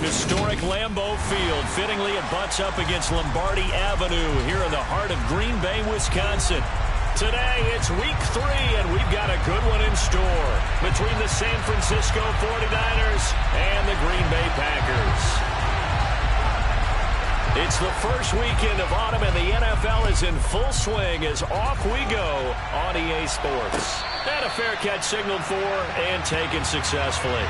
Historic Lambeau Field. Fittingly, it butts up against Lombardi Avenue here in the heart of Green Bay, Wisconsin. Today, it's week 3, and we've got a good one in store between the San Francisco 49ers and the Green Bay Packers. It's the first weekend of autumn, and the NFL is in full swing as off we go on EA Sports. And a fair catch signaled for and taken successfully.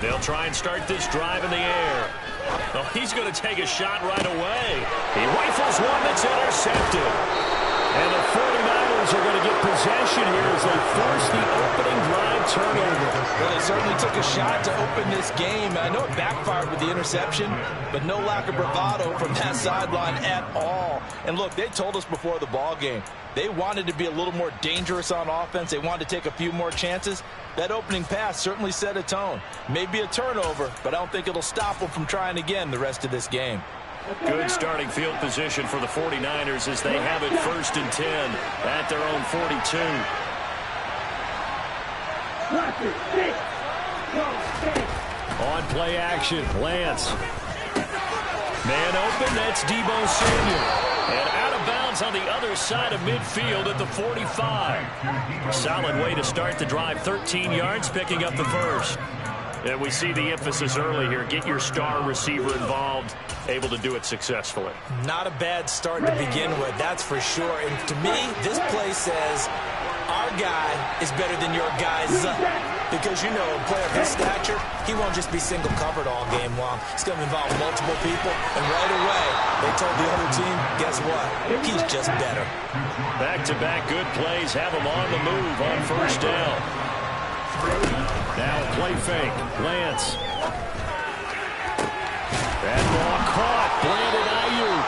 They'll try and start this drive in the air. Oh, he's going to take a shot right away. He rifles one that's intercepted. And the 49ers are going to get possession here as they force the opening drive turnover. Well, they certainly took a shot to open this game. I know it backfired with the interception, but no lack of bravado from that sideline at all. And look, they told us before the ball game, they wanted to be a little more dangerous on offense. They wanted to take a few more chances. That opening pass certainly set a tone. Maybe a turnover, but I don't think it'll stop them from trying again the rest of this game. Good starting field position for the 49ers as they have it 1st and 10 at their own 42. On play action, Lance. Man open, that's Deebo Samuel. And out of bounds on the other side of midfield at the 45. Solid way to start the drive, 13 yards, picking up the first. And we see the emphasis early here. Get your star receiver involved, able to do it successfully. Not a bad start to begin with, that's for sure. And to me, this play says our guy is better than your guys. Because, you know, a player of his stature, he won't just be single covered all game long. It's going to involve multiple people. And right away, they told the other team, guess what? He's just better. Back-to-back good plays have him on the move on 1st down. Now a play fake. Lance. That ball caught. Brandon Ayuk.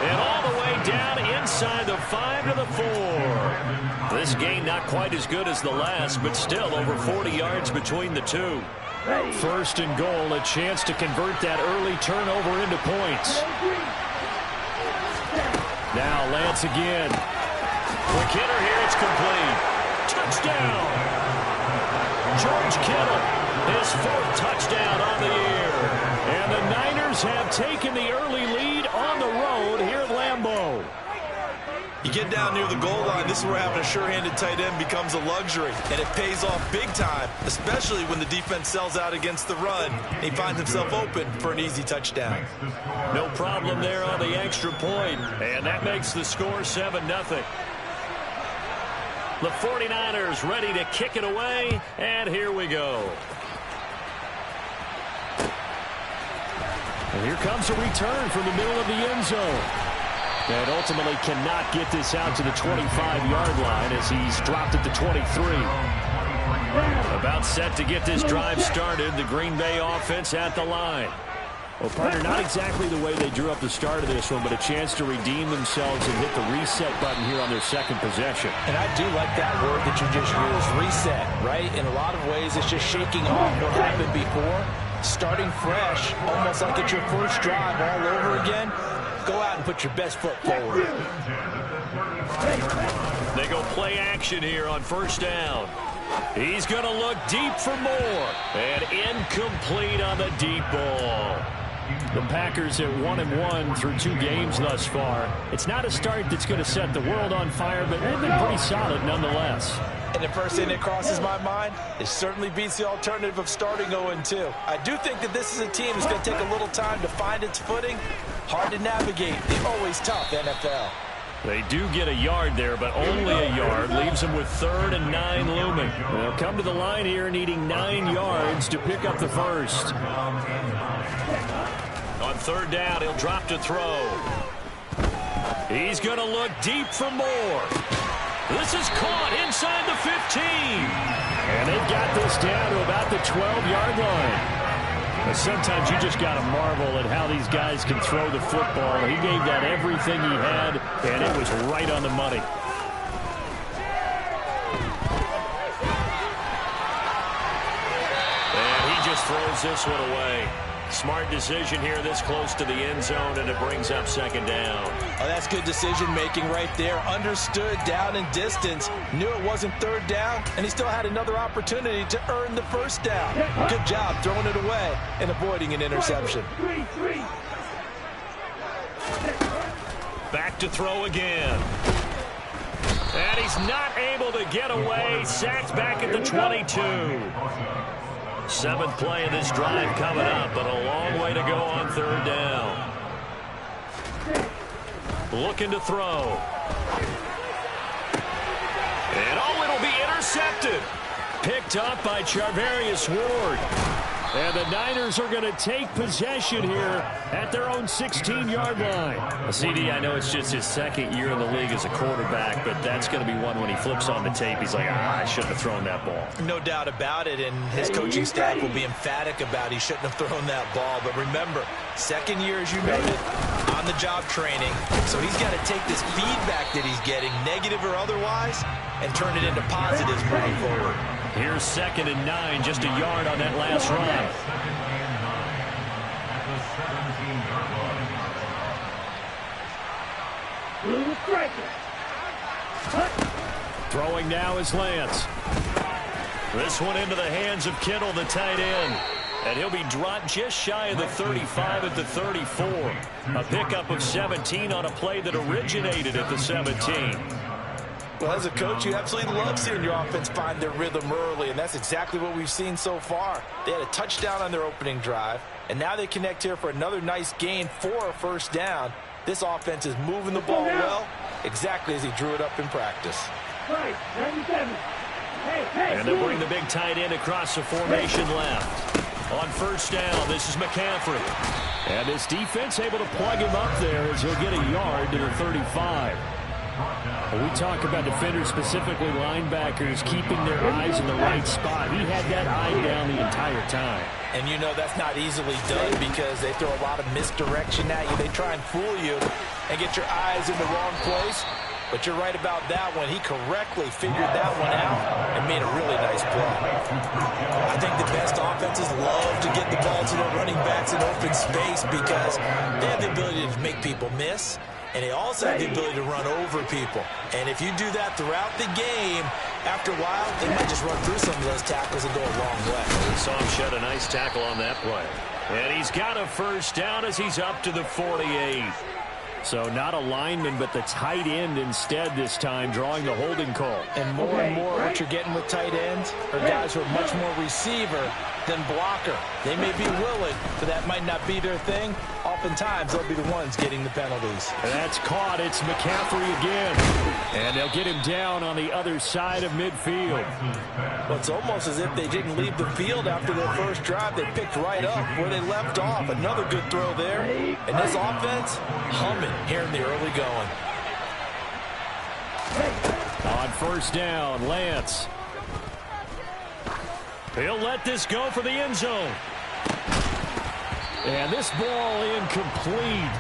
And all the way down inside the 5 to the 4. This game not quite as good as the last, but still over 40 yards between the two. 1st and goal, a chance to convert that early turnover into points. Now Lance again. Quick hitter here, it's complete. Touchdown! George Kittle, his 4th touchdown on the year. And the Niners have taken the early lead on the road here at Lambeau. You get down near the goal line, this is where having a sure-handed tight end becomes a luxury. And it pays off big time, especially when the defense sells out against the run. He finds himself open for an easy touchdown. No problem there on the extra point. And that makes the score 7-0. The 49ers ready to kick it away, and here we go. And here comes a return from the middle of the end zone. And ultimately cannot get this out to the 25-yard line as he's dropped at the 23. About set to get this drive started, the Green Bay offense at the line. Well, partner, not exactly the way they drew up the start of this one, but a chance to redeem themselves and hit the reset button here on their 2nd possession. And I do like that word that you just used, reset, right? In a lot of ways, it's just shaking off what happened before, starting fresh, almost like it's your first drive all over again. Go out and put your best foot forward. They go play action here on 1st down. He's going to look deep for more. And incomplete on the deep ball. The Packers at 1-1 through 2 games thus far. It's not a start that's going to set the world on fire, but they've been pretty solid nonetheless. And the first thing that crosses my mind, it certainly beats the alternative of starting 0-2. I do think that this is a team that's going to take a little time to find its footing. Hard to navigate. The always tough NFL. They do get a yard there, but only a yard. Leaves them with 3rd and 9 looming. They'll come to the line here needing 9 yards to pick up the first. On 3rd down, he'll drop to throw. He's going to look deep for more. This is caught inside the 15. And they've got this down to about the 12-yard line. But sometimes you just got to marvel at how these guys can throw the football. He gave that everything he had, and it was right on the money. throws this one away. Smart decision here this close to the end zone, and it brings up second down. Oh, that's good decision-making right there. Understood down and distance. Knew it wasn't third down, and he still had another opportunity to earn the first down. Good job throwing it away and avoiding an interception. Back to throw again. And he's not able to get away. Sacked back at the 22. Seventh play of this drive coming up, but a long way to go on third down. Looking to throw. And oh, it'll be intercepted. Picked up by Charvarius Ward. And the Niners are going to take possession here at their own 16-yard line. CD, I know it's just his second year in the league as a quarterback, but that's going to be one when he flips on the tape. He's like, I shouldn't have thrown that ball. No doubt about it, and his coaching staff will be emphatic about he shouldn't have thrown that ball. But remember, second year, as you noted, on-the-job training. So he's got to take this feedback that he's getting, negative or otherwise, and turn it into positives moving forward. Here's 2nd and 9, just a yard on that last run. Throwing now is Lance. This one into the hands of Kittle, the tight end. And he'll be dropped just shy of the 35 at the 34. A pickup of 17 on a play that originated at the 17. Well, as a coach, you absolutely love seeing your offense find their rhythm early, and that's exactly what we've seen so far. They had a touchdown on their opening drive, and now they connect here for another nice gain for a first down. This offense is moving the ball well, exactly as he drew it up in practice. And they'll bring the big tight end across the formation left. On first down, this is McCaffrey. And this defense able to plug him up there as he'll get a yard to the 35. When we talk about defenders, specifically linebackers, keeping their eyes in the right spot, he had that eye down the entire time. And you know that's not easily done because they throw a lot of misdirection at you. They try and fool you and get your eyes in the wrong place. But you're right about that one. He correctly figured that one out and made a really nice play. I think the best offenses love to get the ball to their running backs in open space because they have the ability to make people miss. And they also have the ability to run over people. And if you do that throughout the game, after a while, they might just run through some of those tackles and go a long way. We saw him shed a nice tackle on that play. And he's got a first down as he's up to the 48. So not a lineman, but the tight end instead this time, drawing the holding call. And more what you're getting with tight ends are guys who are much more receiver than blocker. They may be willing, but that might not be their thing. Oftentimes, they'll be the ones getting the penalties. That's caught. It's McCaffrey again. And they'll get him down on the other side of midfield. Well, it's almost as if they didn't leave the field after their first drive. They picked right up where they left off. Another good throw there. And this offense, humming here in the early going. On first down, Lance. He'll let this go for the end zone. And this ball incomplete.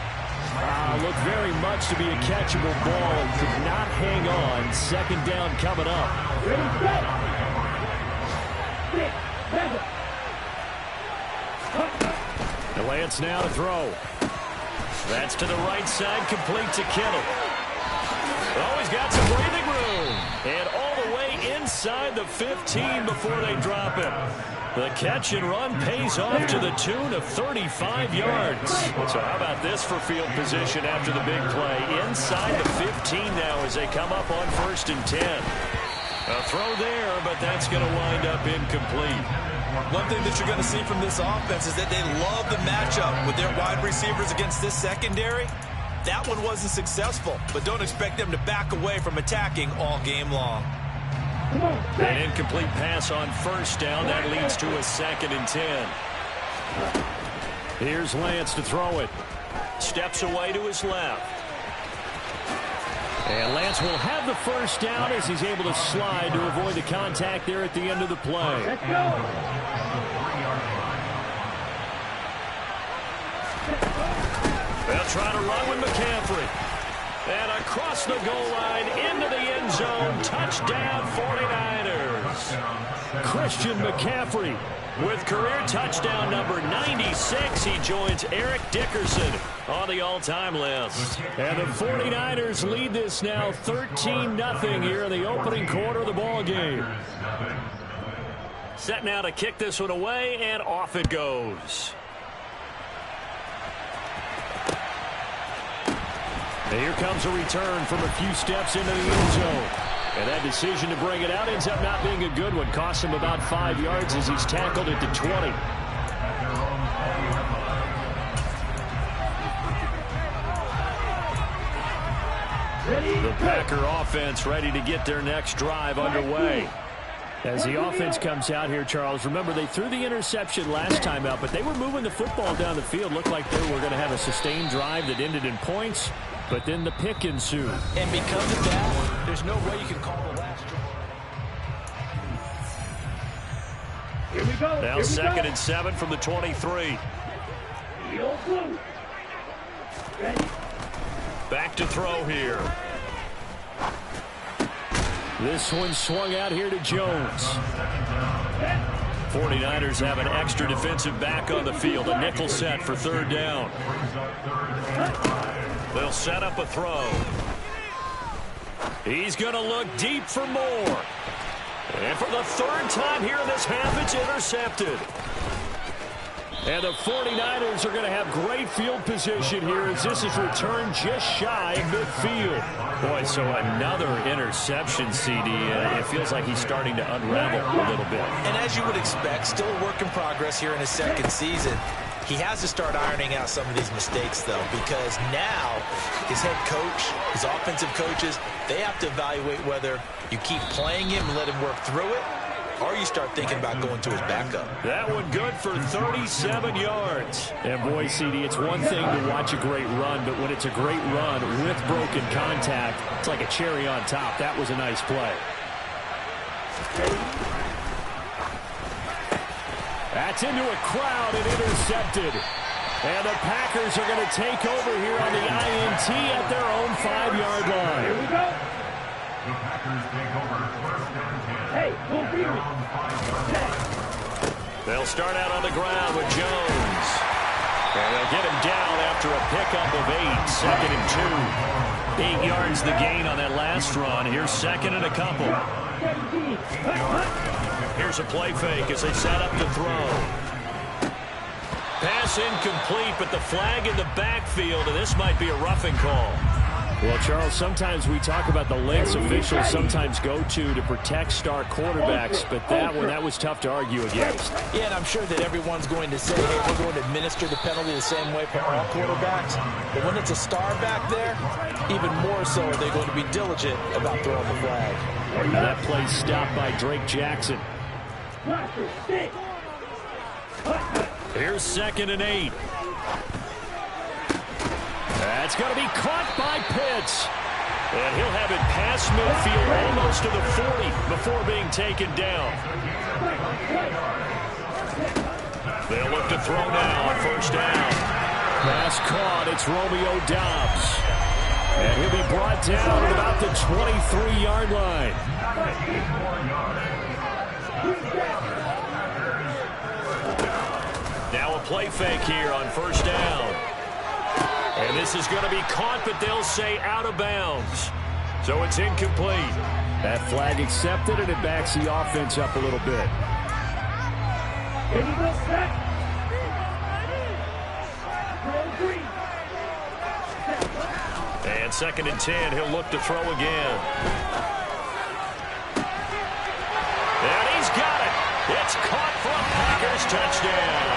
Looked very much to be a catchable ball and could not hang on. Second down coming up. And Lance now to throw. That's to the right side, complete to Kittle. Oh, he's got some breathing room. And all the way inside the 15 before they drop him. The catch and run pays off to the tune of 35 yards. So how about this for field position after the big play? Inside the 15 now as they come up on 1st and 10. A throw there, but that's going to wind up incomplete. One thing that you're going to see from this offense is that they love the matchup with their wide receivers against this secondary. That one wasn't successful, but don't expect them to back away from attacking all game long. An incomplete pass on first down. That leads to a 2nd and 10. Here's Lance to throw it. Steps away to his left. And Lance will have the first down as he's able to slide to avoid the contact there at the end of the play. Let's go. They'll try to run with McCaffrey. And across the goal line into the end zone. Touchdown 49ers. Christian McCaffrey With career touchdown number 96, he joins Eric Dickerson on the all-time list. And the 49ers lead this now 13-0 here in the opening quarter of the ball game. Set now to kick this one away, and off it goes. And here comes a return from a few steps into the end zone. And that decision to bring it out ends up not being a good one. Costs him about 5 yards as he's tackled at the 20. The Packer offense ready to get their next drive underway. As the offense comes out here, Charles, remember they threw the interception last time out, but they were moving the football down the field. Looked like they were going to have a sustained drive that ended in points. But then the pick ensued. And because of that, there's no way you can call the last drive. Here we go. Now second and 7 from the 23. Back to throw here. This one swung out here to Jones. 49ers have an extra defensive back on the field. A nickel set for third down. They'll set up a throw. He's going to look deep for more. And for the third time here in this half, it's intercepted. And the 49ers are going to have great field position here as this is returned just shy of midfield. Boy, so another interception, CD. It feels like he's starting to unravel a little bit. And as you would expect, still a work in progress here in his second season. He has to start ironing out some of these mistakes, though, because now his head coach, his offensive coaches, they have to evaluate whether you keep playing him and let him work through it, or you start thinking about going to his backup. That one good for 37 yards. And boy, CD, it's one thing to watch a great run, but when it's a great run with broken contact, it's like a cherry on top. That was a nice play. That's into a crowd and intercepted. And the Packers are going to take over here on the INT at their own 5-yard line. Here we go. The Packers take over. Hey, they'll start out on the ground with Jones. And they'll get him down after a pickup of 8. Second and 2. 8 yards the gain on that last run. Here's second and a couple. Here's a play fake as they set up to throw. Pass incomplete, but the flag in the backfield, and this might be a roughing call. Well, Charles, sometimes we talk about the lengths officials sometimes go to protect star quarterbacks, but that was tough to argue against. Yeah, and I'm sure that everyone's going to say, hey, we're going to administer the penalty the same way for all quarterbacks. But when it's a star back there, even more so are they going to be diligent about throwing the flag. That play stopped by Drake Jackson. Here's second and 8. That's going to be caught by Pitts. And he'll have it past midfield almost to the 40 before being taken down. They'll look to throw now on first down. Pass caught. It's Romeo Doubs. And he'll be brought down at about the 23-yard line. Now a play fake here on first down. And this is going to be caught, but they'll say out of bounds. So it's incomplete. That flag accepted, and it backs the offense up a little bit. And second and 10, he'll look to throw again. And he's got it. It's caught for a Packers touchdown.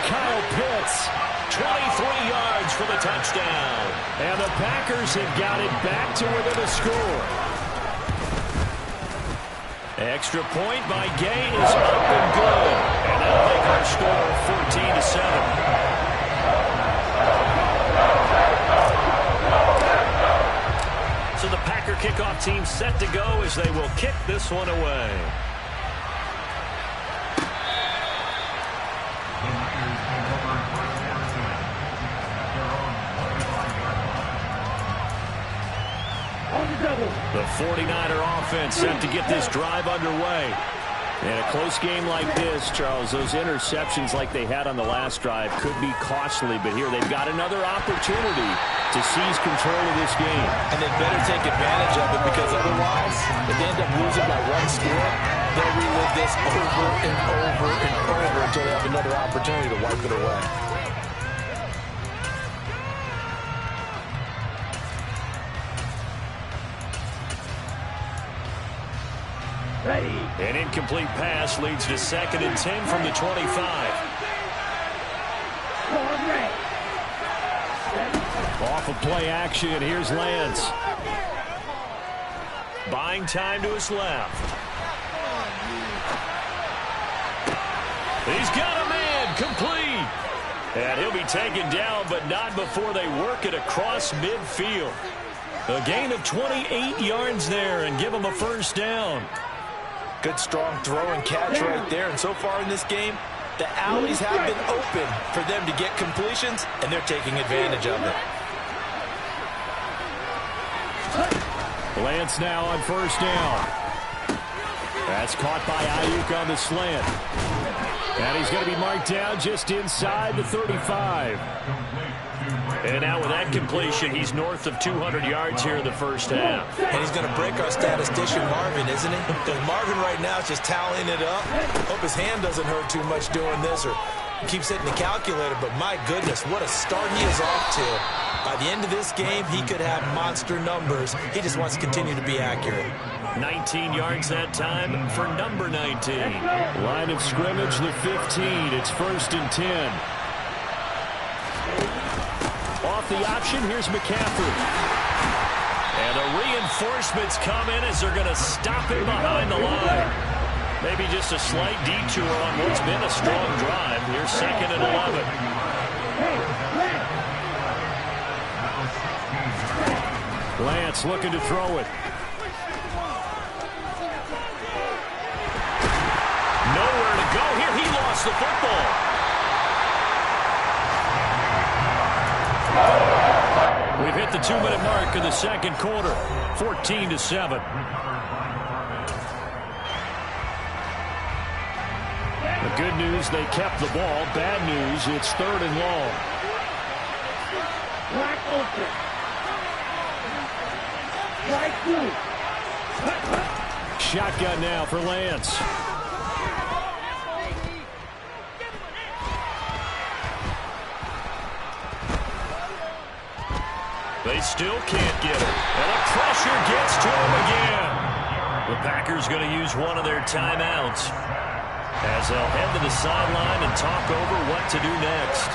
Kyle Pitts, 23 yards for the touchdown. And the Packers have got it back to within a score. Extra point by Gay is up and good. And that'll make our score 14-7. So the Packer kickoff team set to go as they will kick this one away. The 49er offense set to get this drive underway. In a close game like this, Charles, those interceptions like they had on the last drive could be costly, but here they've got another opportunity to seize control of this game. And they better take advantage of it, because otherwise, if they end up losing by one score, they'll relive this over and over and over until they have another opportunity to wipe it away. An incomplete pass leads to 2nd and 10 from the 25. Off of play action, here's Lance. Buying time to his left. He's got a man, complete. And he'll be taken down, but not before they work it across midfield. A gain of 28 yards there and give him a first down. Good, strong throw and catch right there. And so far in this game, the alleys have been open for them to get completions, and they're taking advantage of it. Lance now on first down. That's caught by Ayuk on the slant. And he's going to be marked down just inside the 35. And now with that completion, he's north of 200 yards here in the first half. And he's going to break our statistician, Marvin, isn't he? Because Marvin right now is just tallying it up. Hope his hand doesn't hurt too much doing this, or keeps hitting the calculator. But my goodness, what a start he is off to. By the end of this game, he could have monster numbers. He just wants to continue to be accurate. 19 yards that time for number 19. Line of scrimmage, the 15. It's 1st and 10. Off the option, here's McCaffrey. And the reinforcements come in as they're going to stop him behind the line. Maybe just a slight detour on what's been a strong drive. Here's 2nd and 11. Lance looking to throw it. Nowhere to go here. He lost the football. We've hit the 2-minute mark in the second quarter. 14-7. The good news, they kept the ball. Bad news, it's 3rd and long. Shotgun now for Lance. They still can't get it. And the pressure gets to him again. The Packers going to use one of their timeouts as they'll head to the sideline and talk over what to do next.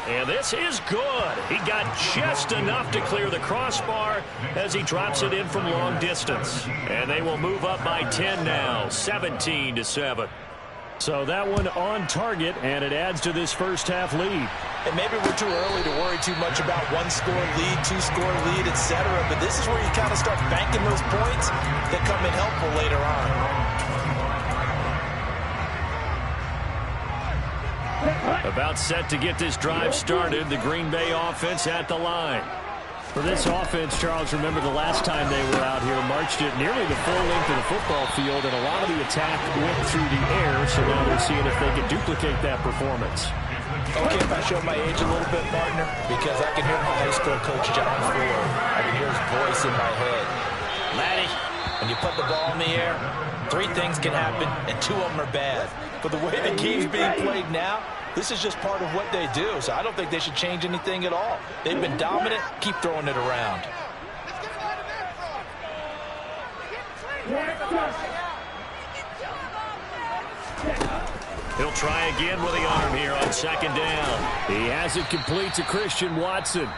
And this is good. He got just enough to clear the crossbar as he drops it in from long distance. And they will move up by 10 now, 17-7. So that one on target, and it adds to this first half lead. And maybe we're too early to worry too much about 1-score lead, 2-score lead, etc. But this is where you kind of start banking those points that come in helpful later on. About set to get this drive started. The Green Bay offense at the line. For this offense, Charles, remember the last time they were out here, marched it nearly the full length of the football field, and a lot of the attack went through the air, so now they're seeing if they can duplicate that performance. Okay, if I show my age a little bit, partner, because I can hear my high school coach, John Ford. I can hear his voice in my head. Laddie, when you put the ball in the air, 3 things can happen, and 2 of them are bad. But the way the game's being played now, this is just part of what they do, so I don't think they should change anything at all. They've been dominant. Keep throwing it around. He'll try again with the arm here on 2nd down. He has it complete to Christian Watson.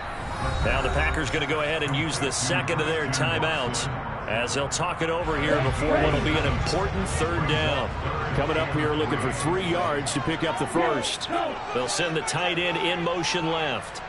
Now the Packers going to go ahead and use the 2nd of their timeouts as they'll talk it over here before what will be an important 3rd down. Coming up here looking for 3 yards to pick up the first. They'll send the tight end in motion left.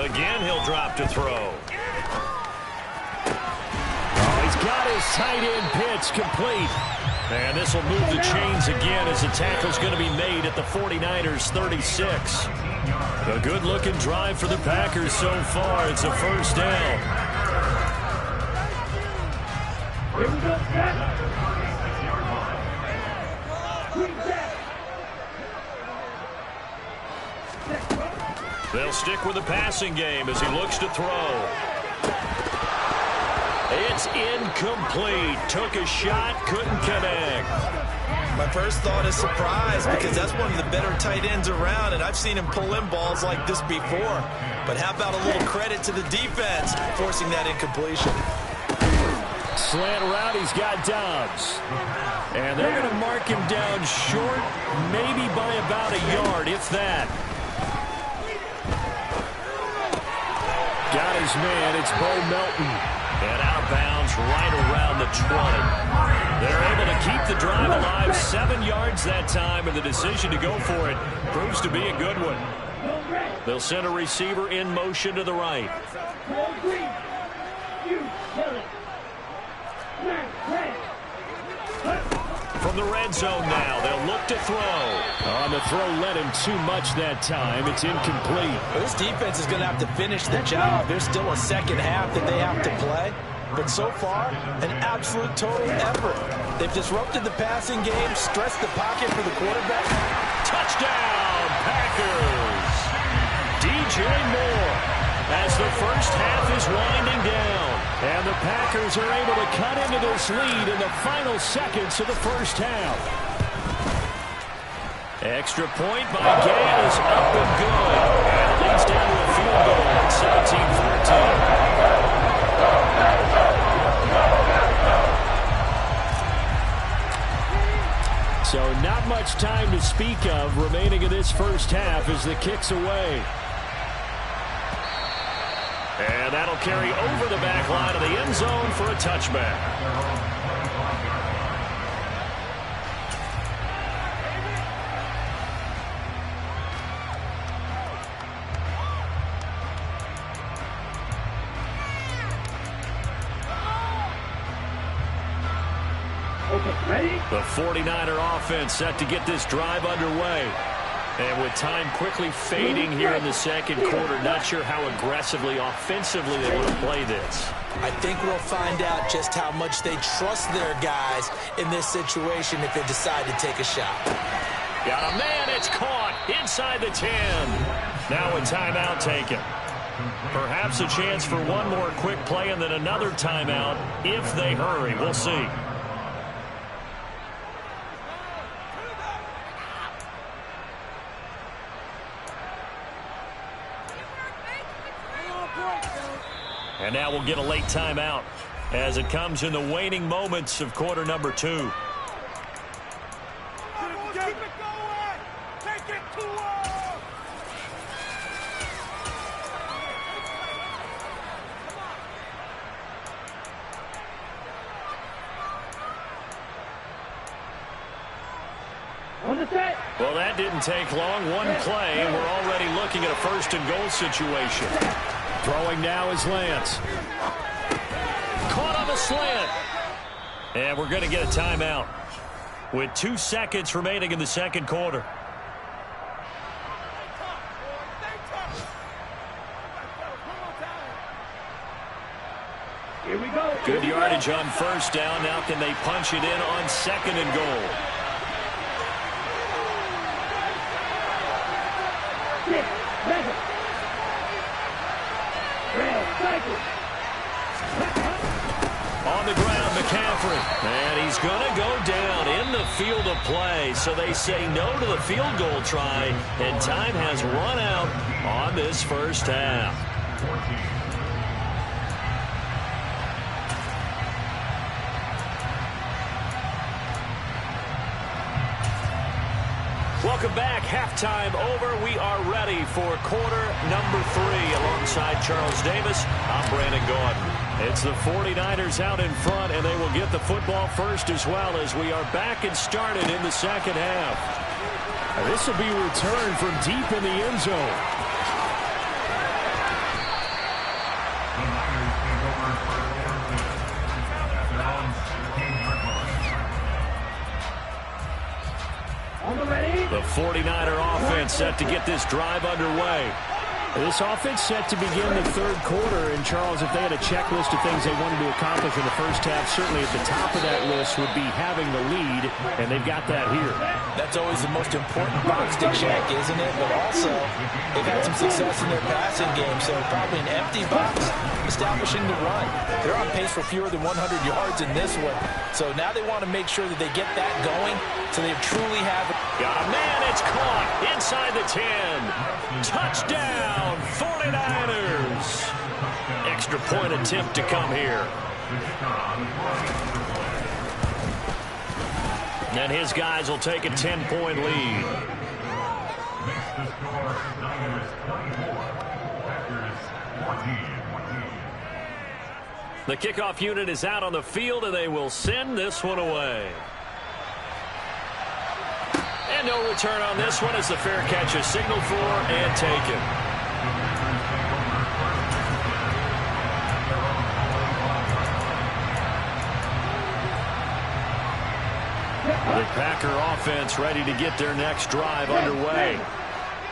Again, he'll drop to throw. Oh, he's got his tight end pitch complete. And this will move the chains again as the tackle's going to be made at the 49ers 36. A good-looking drive for the Packers so far. It's a first down. Here we go, They'll stick with the passing game as he looks to throw. It's incomplete. Took a shot, couldn't connect. My first thought is surprise because that's one of the better tight ends around, and I've seen him pull in balls like this before. But how about a little credit to the defense forcing that incompletion? Slant route, he's got Dobbs. And they're going to mark him down short, maybe by about a yard, if that. Got his man, it's Bo Melton. And out of bounds right around the 20. They're able to keep the drive alive 7 yards that time, and the decision to go for it proves to be a good one. They'll send a receiver in motion to the right. From the red zone now, they'll look to throw. On the throw, led him too much that time. It's incomplete. Well, this defense is going to have to finish the job. There's still a second half that they have to play. But so far, an absolute total effort. They've disrupted the passing game, stressed the pocket for the quarterback. Touchdown, Packers! DJ Moore as the first half is winding down. And the Packers are able to cut into this lead in the final seconds of the first half. Extra point by Gay is up and good. And it leads down to a field goal at 17-14. So not much time to speak of remaining in this first half as the kick's away. And that'll carry over the back line of the end zone for a touchback. The 49er offense set to get this drive underway. And with time quickly fading here in the second quarter, not sure how aggressively, offensively they want to play this. I think we'll find out just how much they trust their guys in this situation if they decide to take a shot. Got a man, it's caught inside the 10. Now a timeout taken. Perhaps a chance for one more quick play and then another timeout if they hurry. We'll see. And now we'll get a late timeout as it comes in the waning moments of quarter number 2. Keep it going. Take it to us. Well, that didn't take long. One play, and we're already looking at a first and goal situation. Throwing now is Lance. Caught on the slant. And we're going to get a timeout with 2 seconds remaining in the second quarter. Here we go. Good yardage on first down. Now can they punch it in on second and goal? On the ground, McCaffrey. And he's going to go down in the field of play. So they say no to the field goal try. And time has run out on this first half. Welcome back. Halftime over. We are ready for quarter number 3. Alongside Charles Davis, I'm Brandon Gordon. It's the 49ers out in front, and they will get the football first as well as we are back and started in the second half. This will be returned from deep in the end zone. The 49er offense set to get this drive underway. This offense set to begin the third quarter, and Charles, if they had a checklist of things they wanted to accomplish in the first half, certainly at the top of that list would be having the lead, and they've got that here. That's always the most important part, Stick Shack, isn't it? But also, they've had some success in their passing game, so probably an empty box establishing the run. They're on pace for fewer than 100 yards in this one, so now they want to make sure that they get that going so they truly have it. Got a man, it's caught inside the 10. Touchdown, 49ers. Extra point attempt to come here. And his guys will take a 10-point lead. The kickoff unit is out on the field, and they will send this one away. And no return on this one as the fair catch is signaled for and taken. The Packer offense ready to get their next drive underway.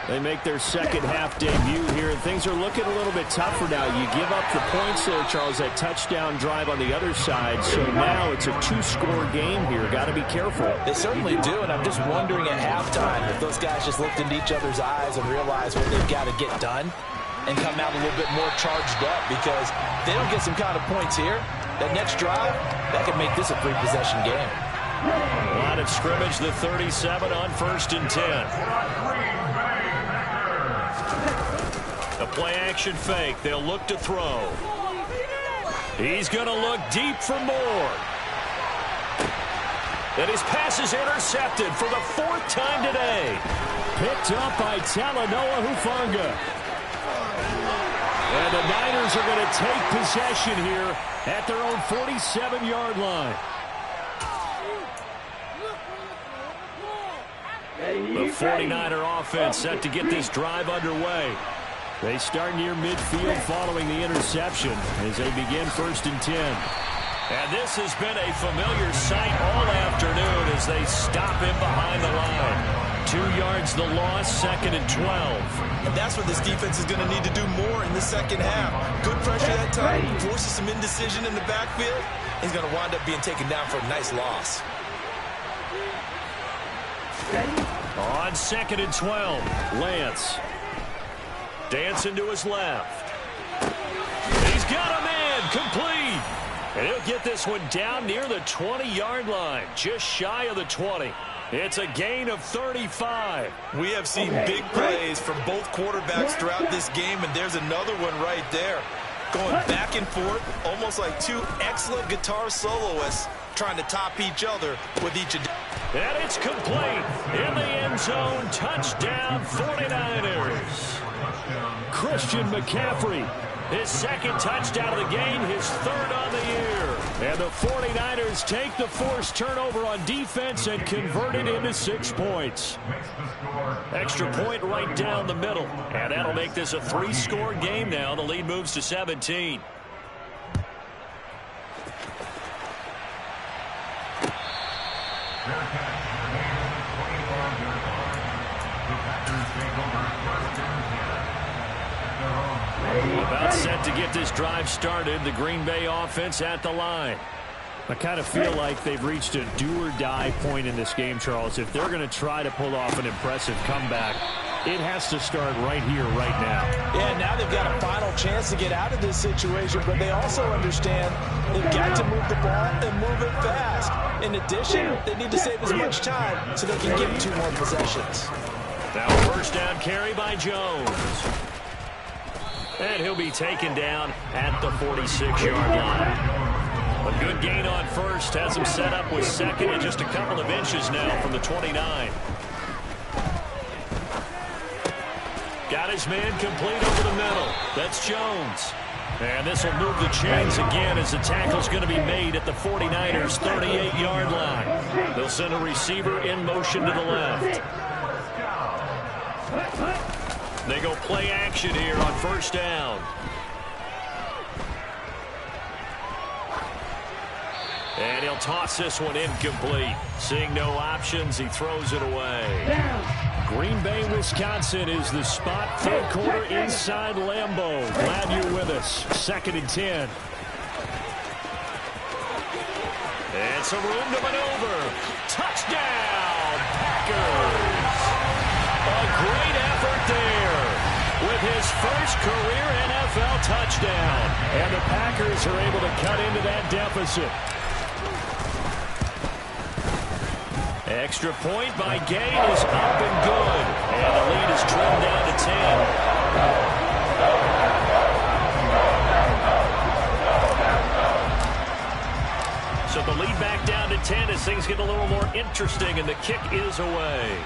They make their second half debut here, and things are looking a little bit tougher now. You give up the points there, Charles, that touchdown drive on the other side, so now it's a two-score game here. Got to be careful. They certainly do, and I'm just wondering at halftime if those guys just looked into each other's eyes and realized what they've got to get done and come out a little bit more charged up, because if they don't get some kind of points here, that next drive, that could make this a three-possession game. Line of scrimmage, the 37 on 1st and 10. A play-action fake. They'll look to throw. He's going to look deep for more. And his pass is intercepted for the 4th time today. Picked up by Talanoa Hufanga. And the Niners are going to take possession here at their own 47-yard line. The 49er offense set to get this drive underway. They start near midfield following the interception as they begin 1st and 10. And this has been a familiar sight all afternoon as they stop him behind the line. 2 yards the loss, 2nd and 12. And that's what this defense is going to need to do more in the second half. Good pressure that time, forces some indecision in the backfield. He's going to wind up being taken down for a nice loss. On 2nd and 12, Lance. Dancing to his left. He's got a man, complete. And he'll get this one down near the 20-yard line, just shy of the 20. It's a gain of 35. We have seen big plays from both quarterbacks throughout this game, and there's another one right there. Going back and forth, almost like two excellent guitar soloists trying to top each other with each. And it's complete in the end zone. Touchdown, 49ers. Christian McCaffrey, his 2nd touchdown of the game, his 3rd on the year. And the 49ers take the forced turnover on defense and convert it into 6 points. Extra point right down the middle. And that'll make this a 3-score game now. The lead moves to 17. About set to get this drive started. The Green Bay offense at the line. I kind of feel like they've reached a do-or-die point in this game, Charles. If they're going to try to pull off an impressive comeback, it has to start right here, right now. Yeah, now they've got a final chance to get out of this situation, but they also understand they've got to move the ball and move it fast. In addition, they need to save as much time so they can get 2 more possessions. Now 1st down carry by Jones. And he'll be taken down at the 46-yard line. A good gain on 1st. Has him set up with 2nd and just a couple of inches now from the 29. Got his man complete over the middle. That's Jones. And this will move the chains again as the tackle's going to be made at the 49ers' 38-yard line. They'll send a receiver in motion to the left. They go play action here on 1st down. And he'll toss this one incomplete. Seeing no options, he throws it away. Green Bay, Wisconsin is the spot. Third quarter inside Lambeau. Glad you're with us. 2nd and 10. It's a room to maneuver. Touchdown, Packers. A great effort there with his first career NFL touchdown. And the Packers are able to cut into that deficit. Extra point by Gain is up and good. And the lead is trimmed down to 10. So the lead back down to 10 as things get a little more interesting, and the kick is away.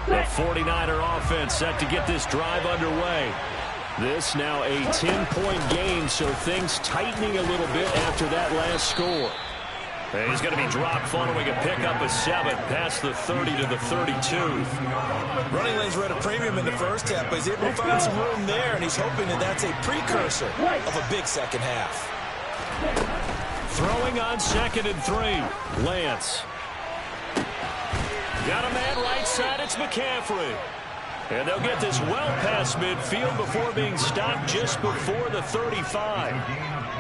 The 49er offense set to get this drive underway. This now a 10-point game, so things tightening a little bit after that last score. And he's going to be dropped following a pickup of 7 past the 30 to the 32. Running lanes were at a premium in the first half, but he's able to find some room there, and he's hoping that that's a precursor of a big second half. Throwing on 2nd and 3. Lance. Got a man right side. It's McCaffrey. And they'll get this well past midfield before being stopped just before the 35.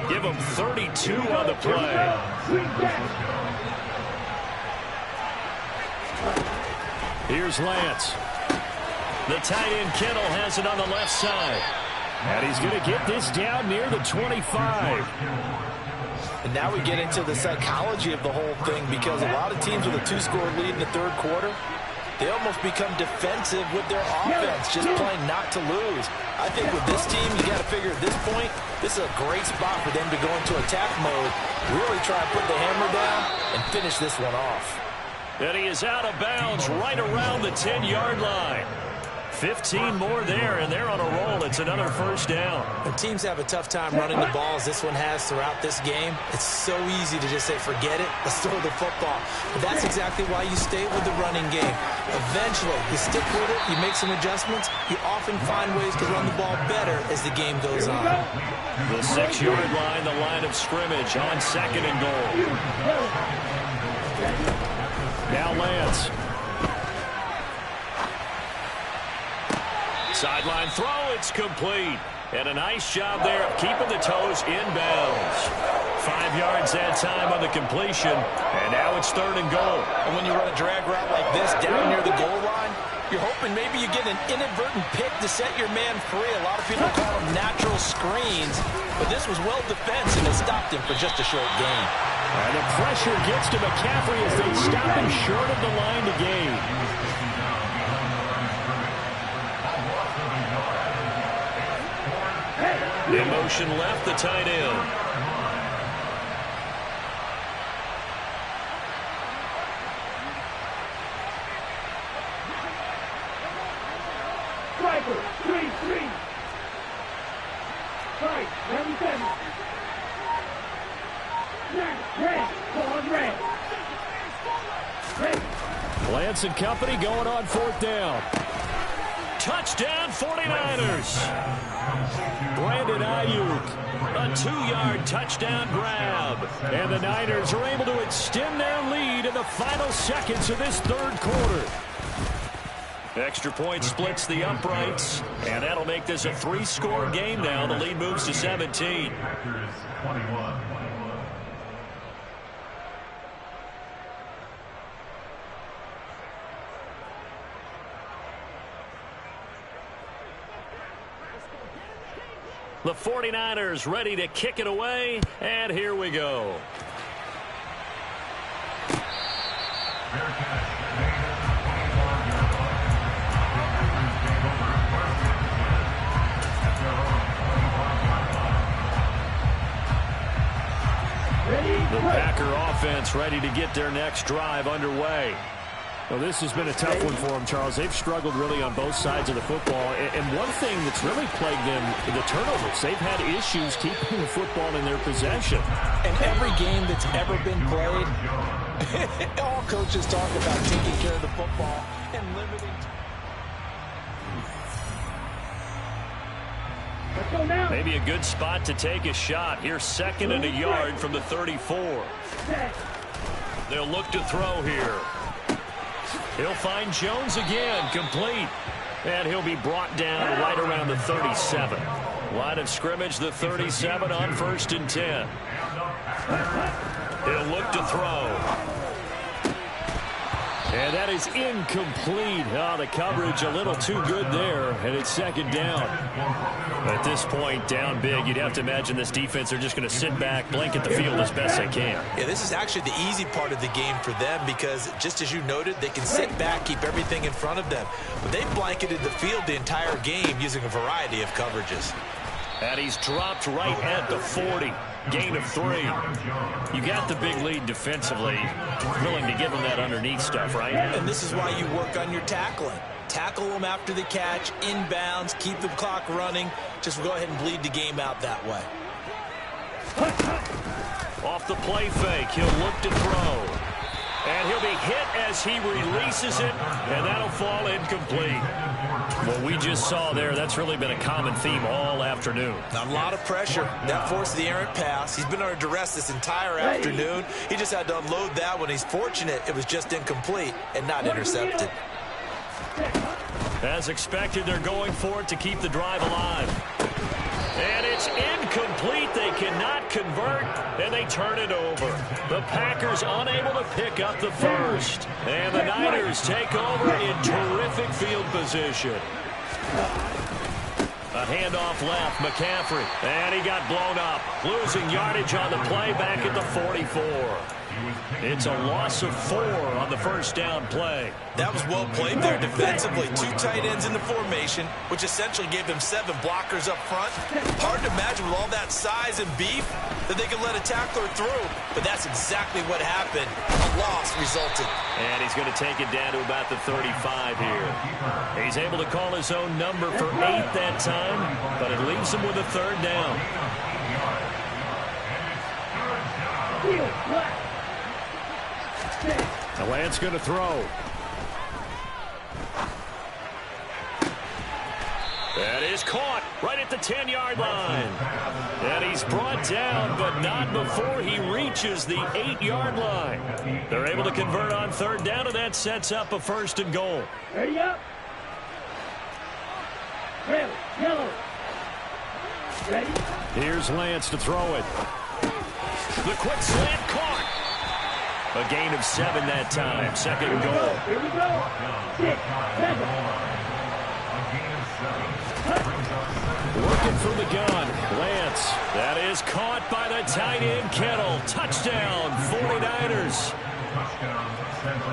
Give them 32 on the play. Here's Lance. The tight end Kittle has it on the left side. And he's going to get this down near the 25. And now we get into the psychology of the whole thing, because a lot of teams with a 2-score lead in the third quarter, they almost become defensive with their offense, just playing not to lose. I think with this team, you got to figure at this point, this is a great spot for them to go into attack mode, really try to put the hammer down and finish this one off. And he is out of bounds right around the 10-yard line. 15 more there, and they're on a roll. It's another first down. When teams have a tough time running the ball, as this one has throughout this game, it's so easy to just say, forget it, let's throw the football. But that's exactly why you stay with the running game. Eventually, you stick with it, you make some adjustments, you often find ways to run the ball better as the game goes on. The 6-yard line, the line of scrimmage on 2nd and goal. Now Lance. Sideline throw, it's complete. And a nice job there of keeping the toes inbounds. 5 yards that time on the completion. And now it's 3rd and goal. And when you run a drag route like this down near the goal line, you're hoping maybe you get an inadvertent pick to set your man free. A lot of people call them natural screens. But this was well defense, and it stopped him for just a short gain. And the pressure gets to McCaffrey as they stop him short of the line to gain. In motion left, the tight end. Striker, 3-3. Right, 7-7. Red, on red. Red. Lance and company going on 4th down. Touchdown 49ers. Brandon Ayuk, a 2-yard touchdown grab. And the Niners are able to extend their lead in the final seconds of this third quarter. Extra point splits the uprights, and that'll make this a 3-score game now. The lead moves to 17. The 49ers ready to kick it away, and here we go. The Packer offense ready to get their next drive underway. Well, this has been a tough one for them, Charles. They've struggled really on both sides of the football. And one thing that's really plagued them, the turnovers. They've had issues keeping the football in their possession. And every game that's ever been played, all coaches talk about taking care of the football and limiting. Maybe a good spot to take a shot. Here's 2nd and a yard from the 34. They'll look to throw here. He'll find Jones again, complete. And he'll be brought down right around the 37. Line of scrimmage, the 37 on 1st and 10. He'll look to throw. And that is incomplete. Oh, the coverage a little too good there, and it's 2nd down. At this point, down big, you'd have to imagine this defense are just going to sit back, blanket the field as best they can. Yeah, this is actually the easy part of the game for them because, just as you noted, they can sit back, keep everything in front of them. But they've blanketed the field the entire game using a variety of coverages. And he's dropped right at the 40. Gain of 3. You got the big lead defensively. Willing to give them that underneath stuff, right? And this is why you work on your tackling. Tackle them after the catch, inbounds, keep the clock running. Just go ahead and bleed the game out that way. Off the play fake, he'll look to throw. And he'll be hit as he releases it, and that'll fall incomplete. What we just saw there, that's really been a common theme all afternoon. A lot of pressure. That forced the errant pass. He's been under duress this entire afternoon. He just had to unload that one. He's fortunate it was just incomplete and not intercepted. As expected, they're going for it to keep the drive alive. And it's incomplete. They cannot convert, and they turn it over. The Packers unable to pick up the first. And the Niners take over in terrific field position. A handoff left, McCaffrey. And he got blown up. Losing yardage on the play back at the 44. It's a loss of 4 on the first down play. That was well played there defensively. 2 tight ends in the formation, which essentially gave them 7 blockers up front. Hard to imagine with all that size and beef that they could let a tackler through. But that's exactly what happened. A loss resulted. And he's going to take it down to about the 35 here. He's able to call his own number for 8 that time, but it leaves him with a 3rd down. Now Lance going to throw. That is caught right at the 10-yard line. And he's brought down, but not before he reaches the 8-yard line. They're able to convert on 3rd down, and that sets up a 1st and goal. Ready up. Red, yellow. Ready? Here's Lance to throw it. The quick slant caught. A gain of 7 that time. 2nd and goal. Here we go. 6, 7. Working from the gun. Lance. That is caught by the tight end, Kittle. Touchdown, 49ers.